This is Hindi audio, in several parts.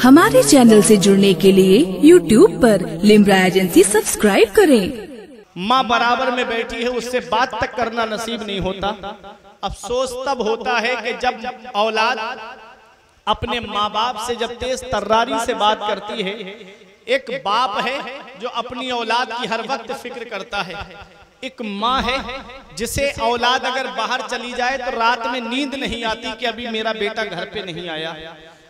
हमारे चैनल से जुड़ने के लिए YouTube पर लिम्रा एजेंसी सब्सक्राइब करें। माँ बराबर में बैठी है, उससे बात तक करना नसीब नहीं होता। अफसोस तब होता है कि जब औलाद अपने माँ बाप से जब तेज तर्रारी से बात करती है। एक बाप है जो अपनी औलाद की हर वक्त फिक्र करता है। एक माँ है जिसे औलाद अगर बाहर चली जाए तो रात में नींद नहीं आती कि अभी मेरा बेटा घर पे नहीं आया,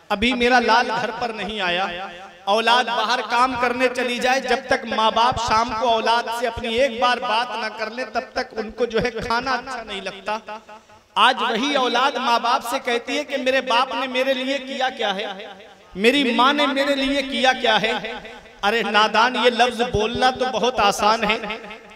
अभी मेरा लाल घर पर नहीं आया। औलाद बाहर काम करने चली जाए, जब तक माँ बाप शाम को औलाद से अपनी एक बार बात ना कर ले तब तक उनको जो है खाना अच्छा नहीं लगता। आज वही औलाद माँ बाप से कहती है कि मेरे बाप ने मेरे लिए किया क्या है, मेरी माँ ने मेरे लिए किया क्या है। अरे नादान, ये लफ्ज बोलना तो बहुत आसान है।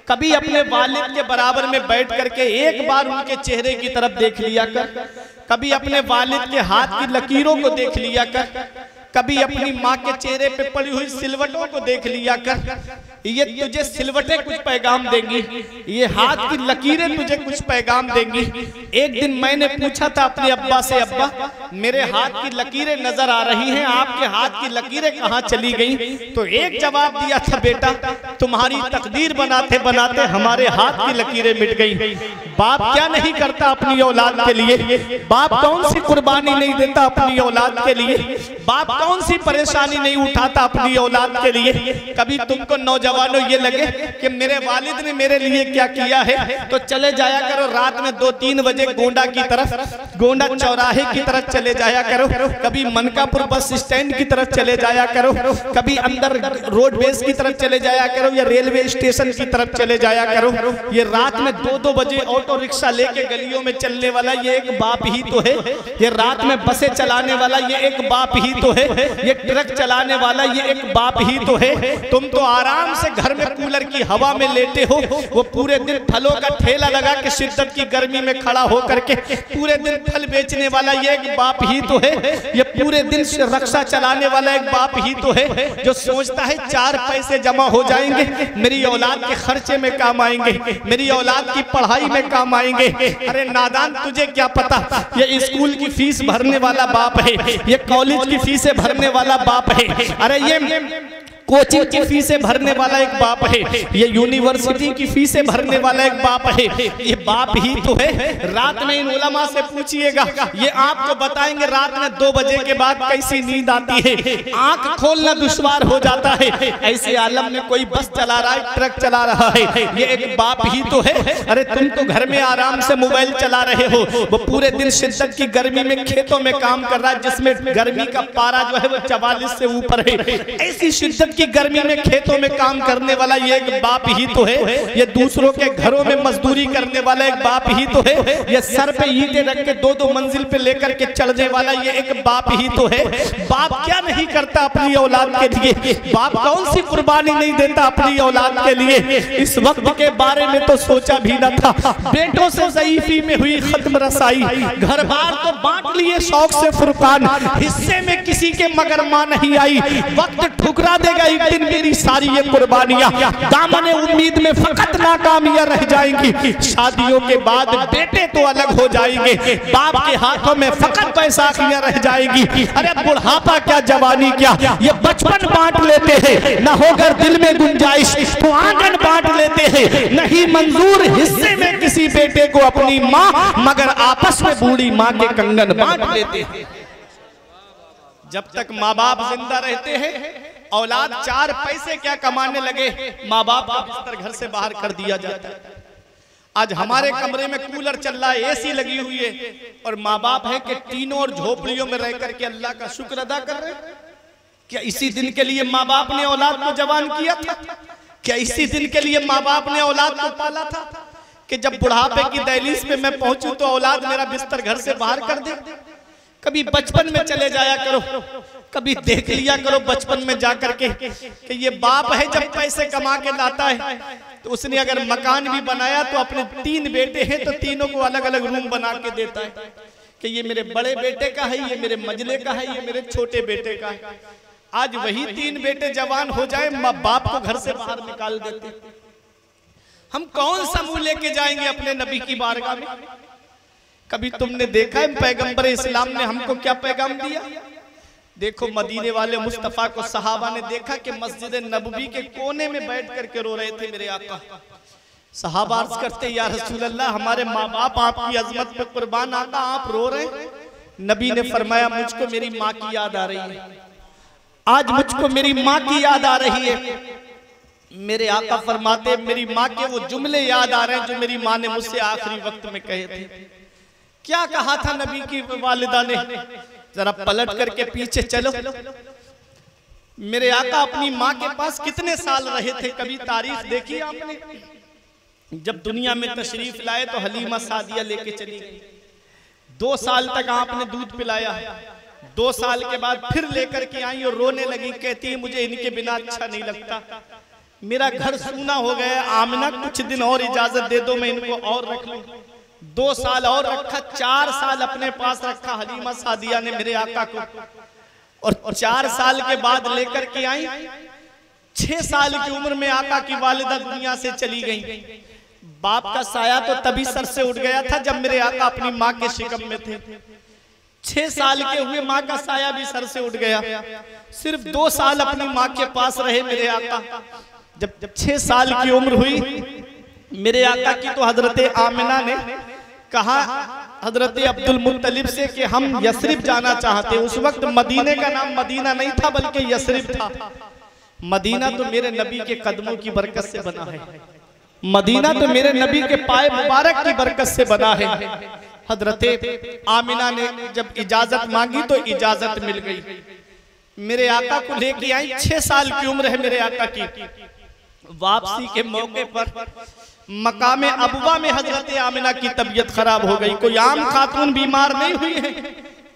कभी अपने वालिद के बराबर में बैठ करके एक बार उनके चेहरे की तरफ देख लिया कर, कभी अपने वालिद के हाथ की लकीरों को देख लिया कर, कभी अपनी माँ के चेहरे पे पड़ी हुई सिलवटों को देख लिया कर। ये तुझे सिलवटें कुछ पैगाम देंगी, ये हाथ की लकीरें तुझे कुछ पैगाम देंगी। एक दिन मैंने पूछा था अपने अब्बा से, अब्बा मेरे हाथ की लकीरें नजर आ रही हैं, आपके हाथ की लकीरें कहाँ चली गई? तो एक जवाब दिया था, बेटा तुम्हारी तकदीर बनाते बनाते हमारे हाथ की लकीरें मिट गई। बाप क्या नहीं करता अपनी औलाद के लिए? बाप कौन सी कुर्बानी नहीं देता अपनी औलाद के लिए? बाप कौन सी परेशानी नहीं उठाता अपनी औलाद के लिए? कभी तुमको नौजवानों ये लगे कि मेरे वालिद ने मेरे लिए क्या किया है, तो चले जाया करो रात में 2-3 बजे गोंडा की तरफ, गोंडा चौराहे की तरफ चले जाया करो, कभी मनकापुर बस स्टैंड की तरफ चले जाया करो, कभी अंदर रोडवेज की तरफ चले जाया करो या रेलवे स्टेशन की तरफ चले जाया करो। ये रात में 2-2 बजे ऑटो रिक्शा लेके गलियों में चलने वाला ये एक बाप ही तो है। ये रात में बसें चलाने वाला ये एक बाप ही तो है। ये ट्रक चलाने वाला ये एक बाप ही तो है। तुम तो आराम से घर में कूलर की हवा में लेटे हो, वो पूरे दिन फलों का ठेला लगा के शिद्दत की गर्मी में खड़ा हो करके पूरे दिन फल बेचने वाला ये एक बाप ही तो है। ये पूरे दिन रक्षा चलाने वाला एक बाप ही तो है, जो सोचता है 4 पैसे जमा हो जाएंगे, मेरी औलाद के खर्चे में काम आएंगे, मेरी औलाद की पढ़ाई में काम आएंगे। अरे नादान, तुझे क्या पता, ये स्कूल की फीस भरने वाला बाप है, ये कॉलेज की फीसें भरने वाला बाप है, अरे ये कोचिंग की फीसें भरने वाला एक बाप है, ये यूनिवर्सिटी की फीसें भरने वाला एक बाप है। ये बाप ही तो है। रात में इन उलमा से पूछिएगा, ये आपको बताएंगे रात में 2 बजे के बाद कैसी नींद आती है, आंख खोलना दुश्वार हो जाता है। ऐसे आलम में कोई बस चला रहा है, ट्रक चला रहा है, ये एक बाप ही तो है। अरे तुम तो घर में आराम से मोबाइल चला रहे हो, वो पूरे दिन शिद्दत की गर्मी में खेतों में काम कर रहा है, जिसमें गर्मी का पारा जो है वो 44 से ऊपर है। ऐसी शिद्दत की गर्मी में खेतों में काम करने वाला ये एक बाप ही तो है। ये दूसरों के घरों में मजदूरी करने वाला एक बाप ही तो है। ये सर पे ईंटें रख के 2-2 मंजिल पे लेकर के चढ़ने वाला ये एक बाप ही तो है। बाप क्या नहीं करता अपनी औलाद के लिए? बाप कौन सी कुर्बानी नहीं देता अपनी औलाद के लिए? इस वक्त के बारे में तो सोचा भी न था। बेटों से ज़ईफी में हुई खत्म रसाई, घर बार तो बांट लिए शौक से फुरकान, हिस्से में किसी के मगर मां नहीं आई। वक्त ठुकरा देगा एक दिन मेरी सारी ये कुर्बानियां, दामन उम्मीद में फकत नाकामियां रह जाएंगी। शादियों के बाद बेटे तो अलग हो जाएंगे, बाप के हाथों में फकत बैसाखियां रह जाएंगी। अरे बुढ़ापा क्या, जवानी क्या, ये बचपन बांट लेते हैं। न होकर दिल में गुंजाइश तो आंगन बांट लेते हैं। नहीं मंजूर हिस्से में किसी बेटे को अपनी माँ, मगर आपस में बूढ़ी माँ के कंगन बांट लेते हैं। जब तक माँ बाप जिंदा रहते हैं, औलाद 4 पैसे क्या कमाने लगे, माँ बाप का बिस्तर घर से बाहर कर दिया जाता है। आज हमारे कमरे में कूलर चल रहा है, एसी लगी हुई है, और माँ बाप है कि तीनों और झोपड़ियों में रह करके अल्लाह का शुक्र अदा कर रहे हैं। क्या इसी दिन के लिए माँ बाप ने औलाद को जवान किया था? क्या इसी दिन के लिए माँ बाप ने औलाद को पाला था कि जब बुढ़ापे की दहलीज पे मैं पहुंचूं तो औलाद मेरा बिस्तर घर से बाहर कर दे? कभी बचपन में चले जाया करो, कभी देख लिया करो बचपन में जाकर के कि ये बाप है जब पैसे कमा के लाता है तो उसने अगर मकान भी बनाया तो अपने 3 बेटे हैं तो तीनों को अलग अलग रूम बना के देता है कि ये मेरे बड़े बेटे का है, ये मेरे मजले का है, ये मेरे छोटे बेटे का है। आज वही 3 बेटे जवान हो जाए, माँ बाप को घर से बाहर निकाल देते। हम कौन सा मुंह लेके जाएंगे अपने नबी की बारगाह में? कभी तुमने देखा है पैगंबर इस्लाम ने हमको क्या पैगाम दिया? देखो मदीने वाले मुस्तफा को सहाबा ने देखा कि मस्जिद नबवी के कोने में बैठ करके रो रहे थे मेरे आका। सहाबा अर्ज करते या रसूल अल्लाह, हमारे माँ बाप आपकी अजमत पे कुर्बान, आका आप रो रहे हैं। नबी ने फरमाया मुझको मेरी माँ की याद आ रही है, आज मुझको मेरी माँ की याद आ रही है। मेरे आका फरमाते मेरी माँ के वो जुमले याद आ रहे हैं जो मेरी माँ ने मुझसे आखिरी वक्त में कहे थे। क्या कहा था नबी की वालिदा ने, जरा पलट करके पीछे चलो। मेरे आका अपनी माँ के पास कितने साल रहे थे, कभी तारीख देखी आपने? जब दुनिया में तशरीफ लाए तो हलीमा सादिया लेके चली गई। 2 साल तक आपने दूध पिलाया। 2 साल के बाद फिर लेकर के आई और रोने लगी, कहती है मुझे इनके बिना अच्छा नहीं लगता, मेरा घर सूना हो गया, आमिना कुछ दिन और इजाजत दे दो, मैं इनको और रख लूं। 2 साल और रखा, 4 साल अपने पास रखा हलीमा सादिया ने मेरे आका को, और 4 साल के बाद लेकर के आई। 6 साल की उम्र में आका की वालिदा दुनिया से चली गई। बाप का साया तो तभी सर से उठ गया था जब मेरे आका अपनी माँ के शिकम में थे। 6 साल के हुए माँ का साया भी सर से उठ गया। सिर्फ 2 साल अपनी माँ के पास रहे मेरे आका। जब 6 साल की उम्र हुई मेरे आका की, तो हजरत आमिना ने कहा हजरत अब्दुल मुत्तलिब से कि हम यसरिब जाना चाहते हैं। उस वक्त मदीने का नाम मदीना नहीं था बल्कि यसरिब था। मदीना तो मेरे नबी के कदमों की बरकत से बना है, मदीना तो मेरे नबी के पाए मुबारक की बरकत से बना है। हजरत आमिना ने जब इजाजत मांगी तो इजाजत मिल गई। मेरे आका को लेके आई। 6 साल की उम्र है मेरे आका की। वापसी के मौके पर मकामे अबवा में हजरत आमिना की तबीयत खराब हो गई। कोई आम खातून बीमार नहीं हुई है,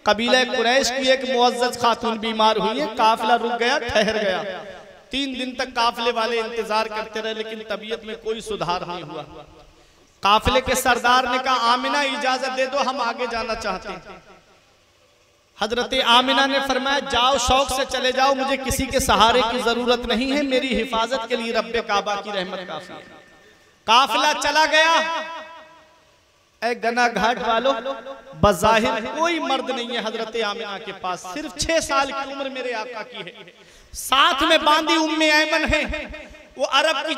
कबीला कुरैश की एक मुअज्जज खातून बीमार हुई है। काफिला रुक गया, ठहर गया। 3 दिन तक काफिले वाले इंतजार करते रहे, लेकिन तबीयत में कोई सुधार नहीं हुआ। काफिले के सरदार ने कहा आमिना इजाजत दे दो, हम आगे जाना चाहते हैं। हजरत आमिना ने फरमाया जाओ, शौक से चले जाओ, मुझे किसी के सहारे की जरूरत नहीं है, मेरी हिफाजत के लिए रब्बे काबा की रहमत काफी है। काफिला चला गया। ऐ गना घाट वालों, बज़ाहिर कोई मर्द नहीं है हजरत आमिना के पास, सिर्फ 6 साल की उम्र मेरे आका की है। साथ में बांधी उम्मे ऐमन है। वो अरब की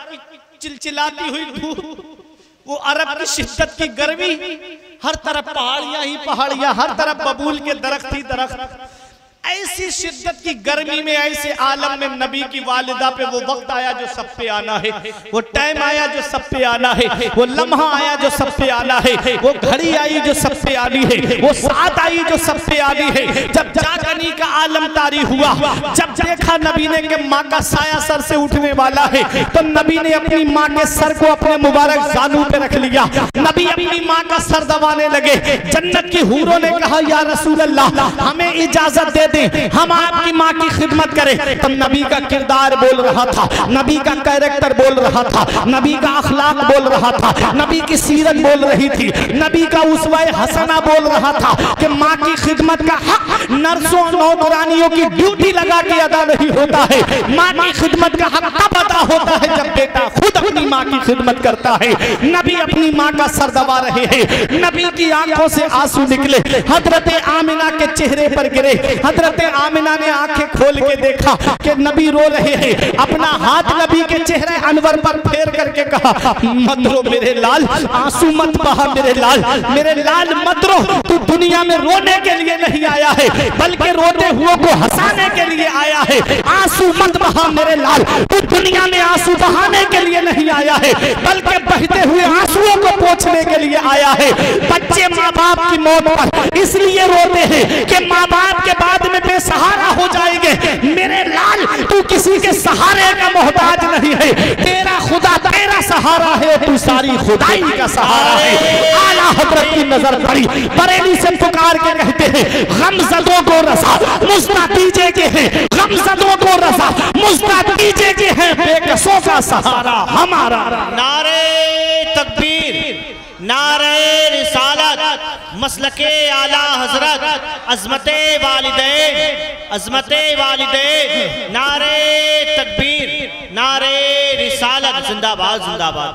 चिलचिलाती हुई धूप, वो अरब की शिद्दत की गर्मी, हर तरफ पहाड़ियां ही पहाड़ियां, हर तरफ बबूल के दरख्त ही दरख्त। ऐसी शिद्दत की गर्मी में, ऐसे आलम में नबी की वालिदा पे वो वक्त आया जो सब पे आना है, वो टाइम आया जो सब पे आना है, वो लम्हा आया जो सब पे आना है, वो घड़ी आई जो सब पे आनी है, वो साथ आई जो सब पे आनी है। जब जागनी का आलम तारी हुआ, जब देखा नबी ने कि माँ का साया सर से उठने वाला है, तो नबी ने अपनी माँ के सर को अपने मुबारक जानू पे रख लिया। नबी अपनी माँ का सर दबाने लगे। जन्नत की हूरों ने कहा या रसूल अल्लाह, हमें इजाजत दे, हम आपकी माँ की खिदमत करें। तब नबी का किरदार बोल रहा था, नबी का कैरेक्टर बोल रहा था, नबी का अखलाक बोल रहा था, नबी की सीरत बोल रही थी, नबी का उसवा हसना बोल रहा था कि माँ की खिदमत का हक नर्सों नौकरानियों की ड्यूटी लगा के अदा नहीं होता है। माँ की खिदमत का हक तब अदा होता है जब बेटा खुद अपनी माँ की खिदमत करता है। नबी अपनी माँ का सर दबा रहे हैं, नबी की आंखों से आंसू निकले, हजरत आमिना के चेहरे पर गिरे। हजरत आमिना ने आंखें खोल के देखा कि नबी रो रहे हैं। अपना हाथ नबी के चेहरे अनवर पर फेर करके कहा मत रो मेरे लाल, आंसू मत बहा मेरे लाल, मेरे लाल मत रो। तू दुनिया में रोने के लिए नहीं आया है, बल्कि रोते हुए को हंसाने के लिए आया है। आंसू मत बहा मेरे लाल, तू दुनिया में आंसू बहाने के लिए नहीं आया है, बल्कि बहते हुए आंसुओं को पोंछने के लिए आया है। बच्चे माँ बाप की मौत पर इसलिए रोते हैं कि माँ बाप के बाद में बेसहारा हो जाएंगे। मेरे लाल तू किसी के सहारे का मोहताज नहीं है, तेरा खुदा तेरा सहारा है, तू सारी खुदाई का सहारा है। आला हजरत की नजर पड़ी, बरेली से पुकार के कहते हैं गमज़दों को रसा मुस्ता दीजे के हैं, गमज़दों को रसा मुस्ता दीजे के हैं, बेकसों का सहारा हमारा। नारे तकबीर, नारे रिसालत, मसलके आला हजरत, अज़मते वालिदैन, अज़मते वालिदैन, नारे तकबीर, नारे रिसालत, जिंदाबाद जिंदाबाद।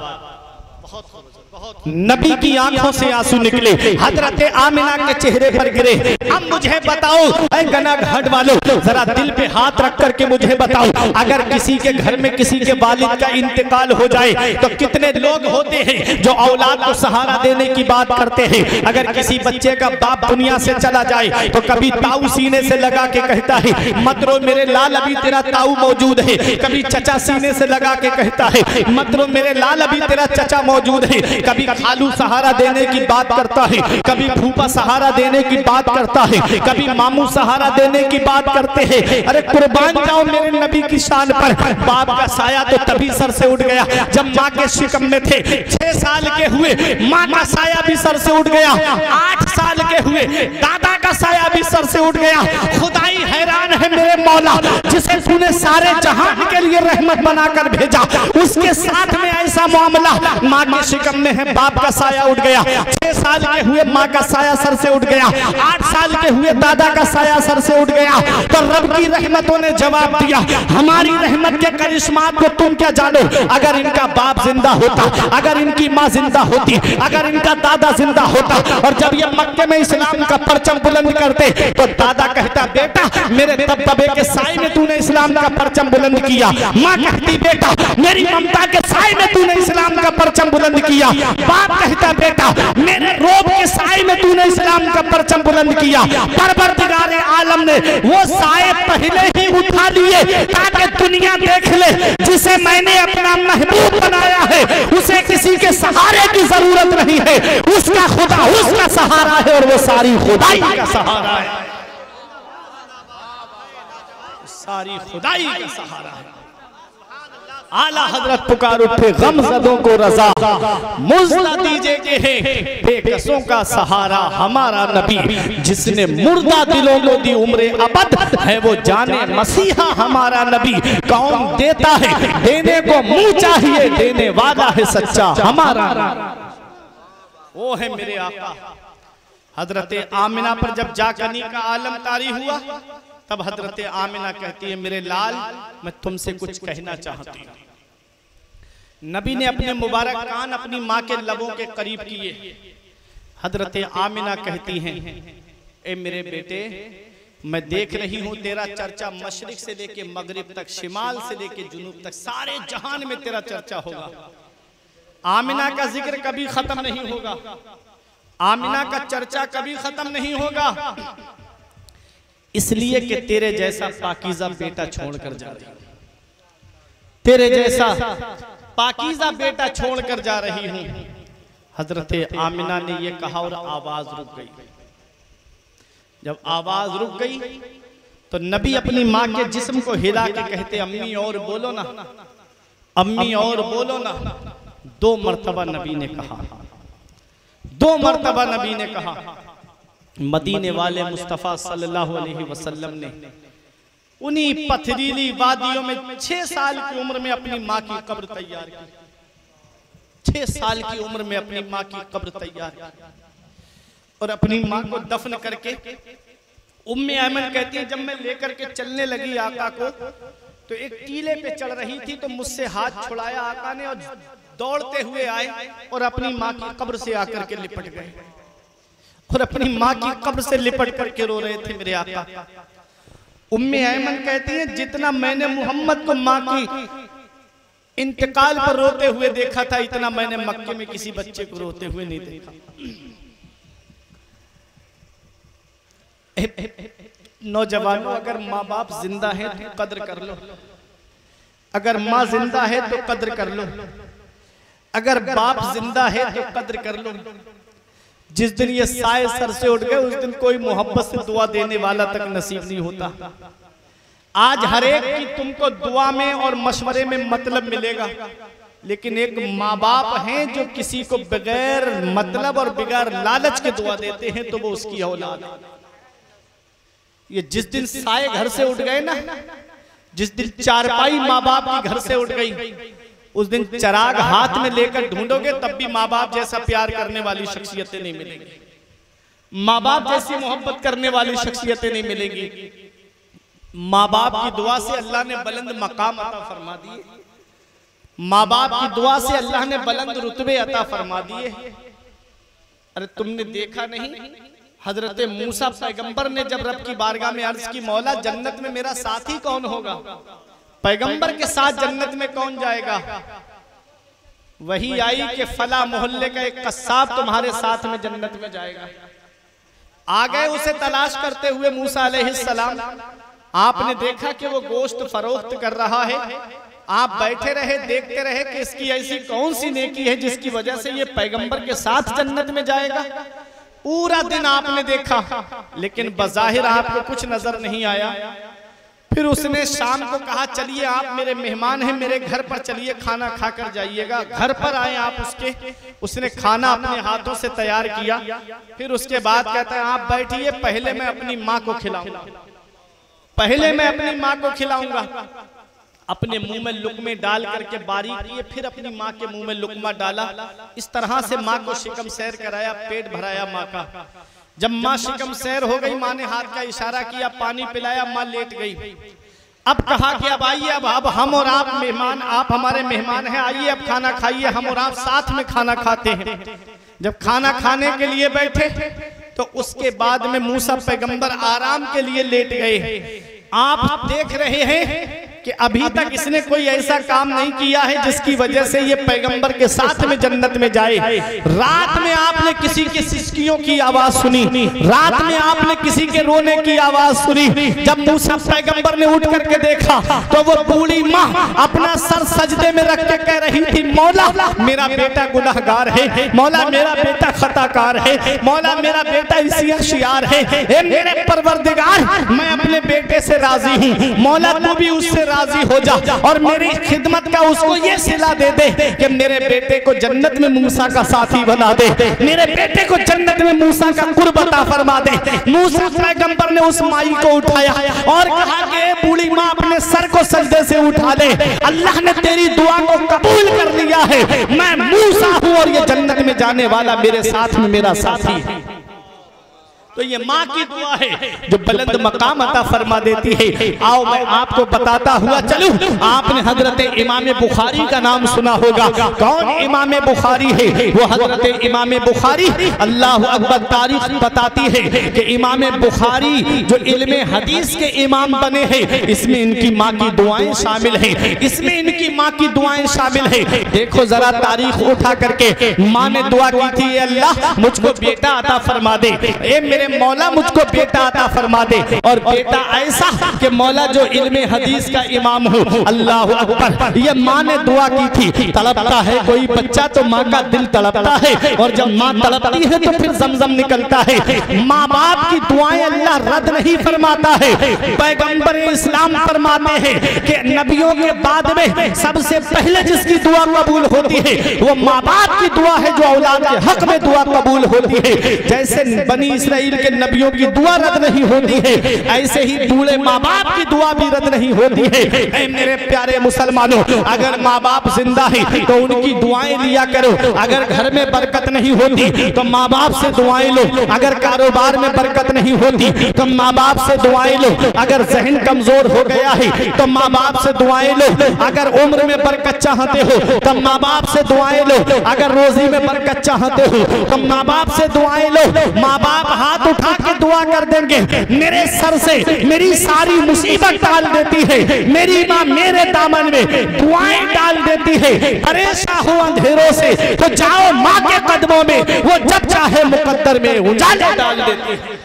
बहुत नबी की आंखों से आंसू निकले, हजरत आमिना के चेहरे पर गिरे। अब मुझे बताओ ऐ गना घाट वालों, जरा दिल पे हाथ रख करके मुझे बताओ, अगर किसी के घर में किसी के वालिद का इंतकाल हो जाए तो कितने लोग होते हैं जो औलाद को सहारा देने की बात करते हैं। अगर किसी बच्चे का बाप दुनिया से चला जाए तो कभी ताऊ सीने से लगा के कहता है मत रो मेरे लाल, अभी तेरा ताऊ मौजूद है। कभी चचा सीने से लगा के कहता है मत रो मेरे लाल, अभी तेरा चचा मौजूद है। कभी खालू सहारा देने की बात करता है, कभी फूफा सहारा देने की बात करता है, कभी मामू सहारा देने की बात करते हैं। अरे कुर्बान जाओ मेरे नबी की शान पर, बाप का साया तो तभी सर से उठ गया जब माँ के शिकम में थे। 6 साल के हुए माँ का साया भी सर से उठ गया, 8 साल के हुए दादा का साया भी सर से उठ गया। खुदाई हैरान है मेरे मौला, जिसे तूने सारे जहान के लिए रहमत बनाकर भेजा, उसके साथ में ऐसा मामला। माँ के शिकम में है, बाप का साया उठ गया। 6 साल के हुए माँ का साया सर से उठ गया, 8 साल के हुए दादा का साया सर से उठ गया। तो रब की रहमतों ने जवाब दिया, हमारी रहमत के करिश्मा को तुम क्या जानो। अगर इनका बाप जिंदा होता, अगर इनकी माँ जिंदा होती, अगर इनका दादा जिंदा होता, और जब ये मक्के में इस्लाम का परचम बुलंद करते तो दादा कहता बेटा मेरे दबदबे के साए में तूने इस्लाम का परचम बुलंद किया। माँ कहती बेटा मेरी ममता के साए में तूने इस्लाम का परचम बुलंद किया। बाप कहता बेटा मेरे रोब के साए में तूने इस्लाम का परचम बुलंद किया। परवरदिगारे आलम ने वो साए पहले ही उठा लिए ताकि दुनिया देख ले, जिसे मैंने अपना महबूब बनाया है उसे किसी के सहारे की जरूरत नहीं है, उसका खुदा उसका सहारा है और वो सारी खुदाई का सहारा है, सारी खुदाई का सहारा है। आला हजरत पुकार उठे गमज़दों को रज़ा, मुज़्ज़ा दीजिए के है बेकसों का सहारा हमारा नबी, जिसने मुर्दा दिलों को दी उम्रे अबद, है वो जाने मसीहा हमारा नबी। कौन देता है देने को मुंह चाहिए, देने वाला है सच्चा हमारा। वो है मेरे आका। हजरत आमिना पर जब जाकनी का आलम तारी हुआ तब हजरत आमिना कहती है मेरे लाल मैं तुमसे कुछ कहना चाहती हूँ। नबी ने अपने मुबारक कान अपनी माँ के लबों के करीब किए। हजरत आमिना कहती हैं ए मेरे बेटे मैं देख रही हूँ तेरा चर्चा मशरिक से लेके मगरिब तक, शिमाल से लेके जुनूब तक, सारे जहान में तेरा चर्चा होगा। आमिना का जिक्र कभी खत्म नहीं होगा, आमिना का चर्चा कभी खत्म नहीं होगा, इसलिए कि तेरे जैसा पाकीज़ा बेटा छोड़कर जा रही, तेरे जैसा पाकीज़ा बेटा छोड़कर जा रही हूं। हजरत आमिना ने यह कहा और आवाज रुक गई। जब आवाज रुक गई तो नबी अपनी माँ के जिस्म को हिला के कहते अम्मी और बोलो ना, अम्मी और बोलो ना। 2 मर्तबा नबी ने कहा, 2 मर्तबा नबी ने कहा। मदीने वाले मुस्तफ़ा सल्लल्लाहु अलैहि वसल्लम ने उन्हीं पथरीली वादियों में 6 साल की उम्र में अपनी माँ की कब्र तैयार की। 6 साल की उम्र में अपनी माँ की कब्र तैयार की और अपनी माँ को दफन करके उम्मे ऐमन कहती है जब मैं लेकर के चलने लगी आका को तो एक टीले पे चढ़ रही थी तो मुझसे हाथ छुड़ाया आका ने और दौड़ते हुए आए और अपनी माँ की कब्र से आकर के लिपट गए और अपनी माँ की कब्र से लिपट करके रो रहे थे मेरे आका। उम्मे ऐमन कहती है जितना मैंने मोहम्मद को माँ की इंतकाल पर रोते हुए देखा था इतना मैंने मक्के में किसी बच्चे को रोते हुए नहीं देखा। नौजवानों अगर माँ बाप जिंदा है तो कद्र कर लो, अगर माँ जिंदा है तो कद्र कर लो, अगर बाप जिंदा है तो कद्र कर लो। जिस दिन ये साए सर से उठ गए उस दिन कोई मोहब्बत से दुआ देने वाला तक नसीब नहीं होता। आज हर एक की तुमको दुआ में और मशवरे में मतलब मिलेगा, लेकिन एक माँ बाप हैं जो किसी को बगैर मतलब और बगैर लालच के दुआ देते हैं तो वो उसकी औलाद है। ये जिस दिन साए घर से उठ गए ना, जिस दिन चारपाई माँ बाप की घर से उठ गई, उस दिन चराग हाथ में लेकर ढूंढोगे तब भी माँ बाप जैसा प्यार करने वाली शख्सियतें नहीं मिलेंगी, माँ बाप जैसी मोहब्बत करने वाली शख्सियतें नहीं मिलेंगी। माँ बाप की दुआ से अल्लाह ने बुलंद मकाम अता फरमा दिए। माँ बाप की दुआ से अल्लाह ने बुलंद रुतबे अता फरमा दिए। अरे तुमने देखा नहीं, हजरत मूसा पैगंबर ने जब रब की बारगाह में अर्ज की, मौला जन्नत में मेरा साथी कौन होगा, पैगंबर के साथ जन्नत में कौन जाएगा? वही आई कि फला मोहल्ले का एक कस्साब तुम्हारे साथ में जन्नत में जाएगा। आ गए उसे तलाश करते हुए मूसा अलैहिस्सलाम। आपने देखा कि वो गोश्त फरोख्त कर रहा है। आप बैठे रहे, देखते रहे कि इसकी ऐसी कौन सी नेकी है जिसकी वजह से ये पैगंबर के साथ जन्नत में जाएगा। पूरा दिन आपने देखा, लेकिन बज़ाहिर आपको कुछ नजर नहीं आया। फिर उसने शाम को कहा, चलिए आप मेरे मेहमान हैं, मेरे घर पर चलिए, खाना खाकर जाइएगा। घर पर आए आप उसके, उसने खाना अपने हाथों से तैयार किया। फिर उसके बाद कहता है, आप बैठिए, पहले मैं अपनी माँ को खिलाऊंगा, पहले मैं अपनी माँ को खिलाऊंगा। अपने मुंह में लुकमे डाल करके बारीक किए, फिर अपनी माँ के मुंह में लुकमा डाला। इस तरह से माँ को शिकम सैर कराया, पेट भराया माँ का। जब माँ शिकम सैर हो गई, माँ ने हाथ का इशारा किया, पानी पिलाया, माँ लेट गई। अब कहा कि अब आइए, अब हम और आप मेहमान, आप हमारे मेहमान हैं, आइए अब खाना खाइए, हम और आप साथ में खाना खाते हैं। जब खाना खाने के लिए बैठे तो उसके बाद में मूसा पैगंबर आराम के लिए लेट गए। आप देख रहे हैं कि अभी तक इसने कोई ऐसा काम नहीं किया है जिसकी वजह से ये पैगंबर के साथ में जन्नत में जाए। रात में आपने किसी की सिसकियों की आवाज सुनी, रात में आपने किसी के रोने की आवाज सुनी। जब मूसा पैगंबर ने उठ करके देखा तो वो बूढ़ी माँ अपना सर सजदे में रख के कह रही थी, मौला मेरा बेटा गुनाहगार है, मौला मेरा बेटा खताकार है, मौला मेरा बेटा इसी अशियार है। ए मेरे परवरदिगार, मैं अपने बेटे से राजी हूँ, मौला तू भी उससे राजी हो जा और मेरी खिदमत का उसको ये सिला दे दे कि मेरे बेटे को जन्नत में मूसा का साथी बना दे, मेरे बेटे को जन्नत में मूसा का कुर्ब अता फरमा दे। मूसा पैगंबर ने उस माई को उठाया और कहा कि बूढ़ी माँ अपने सर को सजदे से उठा ले, अल्लाह ने तेरी दुआ को कबूल कर लिया है, मैं मूसा हूँ और ये जन्नत में जाने वाला मेरे साथ में मेरा साथी है। तो ये माँ की दुआ है जो बुलंद मकाम अता फरमा देती है। आओ मैं आपको बताता हुआ चलूं। आपने हजरत इमाम बुखारी का नाम सुना होगा। कौन इमाम बुखारी है? वो हजरत इमाम बुखारी, अल्लाह अकबर, तारीख बताती है कि इमाम बुखारी जो इल्मे हदीस के इमाम बने हैं, इसमें इनकी माँ की दुआएं शामिल हैं, इसमें इनकी माँ की दुआएं शामिल हैं। देखो जरा तारीख उठा करके, माँ ने दुआ की थी, अल्लाह मुझको बेटा अता फरमा दे, ए मेरे मौला मुझको बेटा अता फरमा दे, और बेटा ऐसा कि मौला जो इल्मे हदीस का इमाम हो। अल्लाह अकबर। ये माँ ने दुआ की थी। तड़पता है कोई बच्चा तो माँ का दिल तड़पता है, और जब माँ तड़पती है तो फिर जमजम निकलता है। माँ बाप की दुआएं अल्लाह रद्द नहीं फरमाता है। पैगंबर इस्लाम फरमाते हैं कि नबियों के बाद में सबसे पहले जिसकी दुआ कबूल होती है वो माँ बाप की दुआ है, जो औलाद के हक में दुआ कबूल होती है। जैसे बनी इसराइल के नबियों की दुआ रद्द नहीं होती है, ऐसे ही बूढ़े माँ बाप की दुआ भी रद्द नहीं होती है। ऐ मेरे प्यारे मुसलमानों, अगर माँ बाप जिंदा है तो उनकी दुआएं लिया करो। अगर घर में बरकत नहीं होती तो माँ बाप से दुआएं लो। अगर कारोबार में बरकत नहीं होती तो माँ बाप से दुआएं लो। अगर जहन कमजोर हो गया है तो माँ बाप से दुआएं लो। अगर उम्र में बरकत चाहते हो तो माँ बाप से दुआएं लो। अगर रोजी में बरकत चाहते हो तो माँ बाप से दुआएं लो। माँ बाप हाथ उठा के दुआ कर देंगे, मेरे सर से मेरी सारी मुसीबत टाल देती है, मेरी माँ मेरे दामन में दुआएं डाल देती है। परेशान हो अंधेरों से तो जाओ माँ के कदमों में, वो जब चाहे मुकद्दर में उजाले डाल देती है।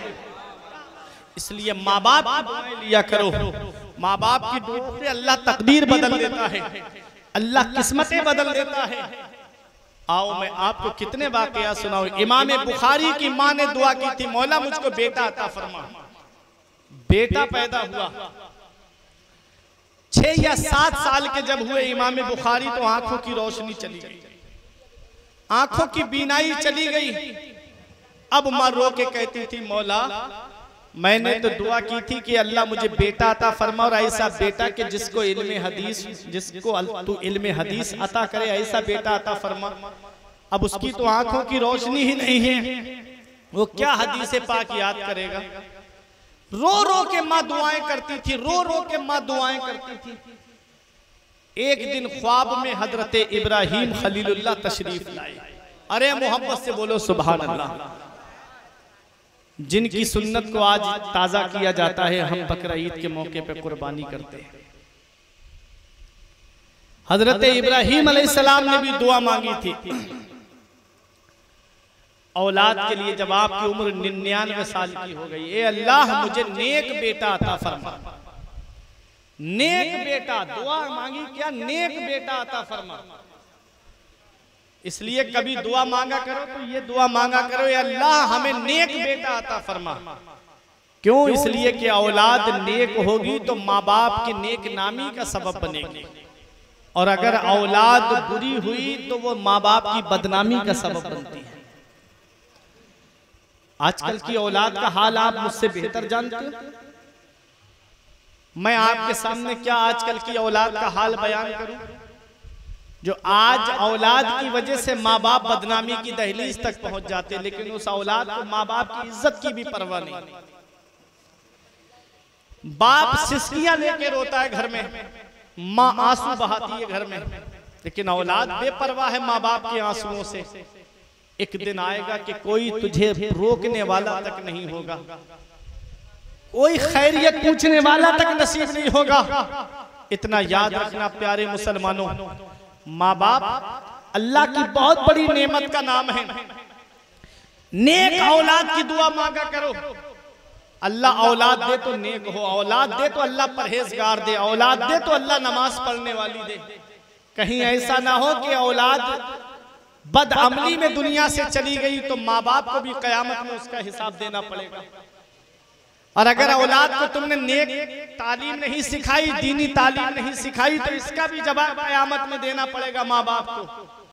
इसलिए माँ बाप की दुआएं लिया करो। माँ बाप की दुआ से अल्लाह तकदीर बदल देता है, अल्लाह किस्मतें बदल देता है। आओ मैं आपको कितने वाकया सुनाऊं। इमाम बुखारी की माँ ने दुआ की थी, मौला मुझको बेटा अता फरमा। बेटा पैदा हुआ। 6 या 7 साल के जब हुए इमाम बुखारी तो आंखों की रोशनी चली गई, आंखों की बीनाई चली गई। अब माँ रो के कहती थी, मौला मैंने तो दुआ की थी कि अल्लाह मुझे बेटा अता फरमा, और ऐसा बेटा कि जिसको इल्मे हदीस, जिसको तू इल्मे हदीस अता करे, ऐसा बेटा अता फरमा। अब उसकी तो आंखों की रोशनी ही नहीं है, वो क्या हदीस पाक याद करेगा। रो रो के माँ दुआएं करती थी, रो रो के माँ दुआएं करती थी। एक दिन ख्वाब में हजरत इब्राहीम खलीलुल्लाह तशरीफ लाए। अरे मोहब्बत से बोलो सुभान अल्लाह। जिनकी सुन्नत को आज ताजा किया जाता है, हम बकरा ईद के मौके पे कुर्बानी करते हैं। हजरत इब्राहीम अलैहिस्सलाम ने भी दुआ मांगी थी औलाद के लिए। जब आपकी उम्र 99 साल की हो गई, ए अल्लाह मुझे नेक बेटा अता फरमा। नेक बेटा दुआ मांगी, क्या नेक बेटा अता फरमा। इसलिए कभी दुआ मांगा करो तो ये दुआ मांगा करो, ए अल्लाह हमें नेक बेटा अता फरमा। क्यों? इसलिए कि औलाद नेक होगी तो माँ बाप की नेक नामी का सबब बनेगी, और अगर औलाद बुरी हुई तो वो माँ बाप की बदनामी का सबब बनती है। आजकल की औलाद का हाल आप मुझसे बेहतर जानते हो। मैं आपके सामने क्या आजकल की औलाद का हाल बयान करूं? जो आज औलाद की वजह से माँ बाप बदनामी की दहलीज तक पहुंच जाते, लेकिन उस औलाद को माँ बाप की इज्जत की भी परवाह नहीं। बाप सिसकियां लेके रोता है घर में, माँ आंसू बहाती है घर में, लेकिन औलाद बेपरवाह है माँ बाप के आंसुओं से। एक दिन आएगा कि कोई तुझे रोकने वाला तक नहीं होगा, कोई खैरियत पूछने वाला तक नसीब नहीं होगा। इतना याद रखना प्यारे मुसलमानों, माँ बाप अल्लाह की बहुत बड़ी नेमत का नाम है। नेक औलाद की दुआ मांगा करो। अल्लाह औलाद दे तो नेक हो, औलाद दे तो अल्लाह परहेजगार दे, औलाद दे तो अल्लाह नमाज पढ़ने वाली दे। कहीं ऐसा ना हो कि औलाद बदअमली में दुनिया से चली गई तो माँ बाप को भी कयामत में उसका हिसाब देना पड़ेगा। और अगर औलाद को तुमने नेक तालीम नहीं सिखाई, दीनी तालीम नहीं सिखाई, तो इसका भी जवाब कयामत में देना पड़ेगा माँ बाप को।